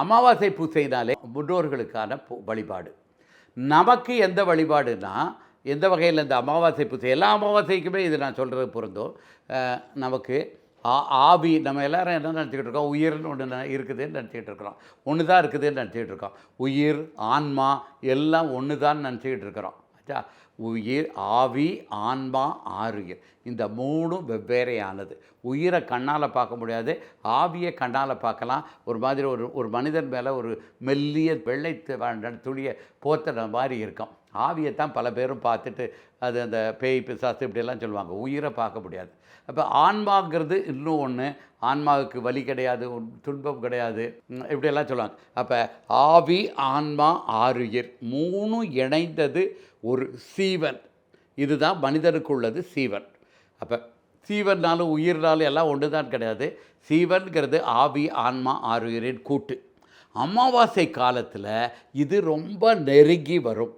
அமாவாசை பூஜைனாலே முன்னோர்களுக்கான வழிபாடு. நமக்கு எந்த வழிபாடுனா, எந்த வகையில் இந்த அமாவாசை பூஜை எல்லா அமாவாசைக்குமே இது நான் சொல்கிறது பொருந்தும். நமக்கு ஆவி நம்ம எல்லோரும் என்ன நினச்சிக்கிட்டு இருக்கோம், உயிர்னு ஒன்று இருக்குதுன்னு நினச்சிக்கிட்டு இருக்கிறோம். ஒன்று தான் இருக்குதுன்னு நினச்சிக்கிட்டு இருக்கோம். உயிர், ஆன்மா எல்லாம் ஒன்று தான் நினச்சிக்கிட்டு இருக்கிறோம். ஆச்சா, உயிர், ஆவி, ஆன்மா, ஆருயிர் இந்த மூணும் வெவ்வேறையானது. உயிரை கண்ணால் பார்க்க முடியாது, ஆவியை கண்ணால் பார்க்கலாம். ஒரு மாதிரி ஒரு மனிதன் மேலே ஒரு மெல்லிய வெள்ளை துணியை போத்துற மாதிரி இருக்கும். ஆவியைத்தான் பல பேரும் பார்த்துட்டு அது அந்த பேய் பிசாசு இப்படியெல்லாம் சொல்லுவாங்க. உயிரை பார்க்க முடியாது. அப்போ ஆன்மாங்கிறது இன்னும் ஒன்று. ஆன்மாவுக்கு வலி கிடையாது, துன்பம் கிடையாது, இப்படியெல்லாம் சொல்லுவாங்க. அப்போ ஆவி, ஆன்மா, ஆருயிர் மூணும் இணைந்தது ஒரு சீவன். இதுதான் மனிதனுக்கு உள்ளது சீவன். அப்போ சீவன்னாலும் உயிர்னாலும் எல்லாம் ஒன்று தான் கிடையாது. சீவன்கிறது ஆவி, ஆன்மா, ஆருயிரின் கூட்டு. அமாவாசை காலத்தில் இது ரொம்ப நெருங்கி வரும்.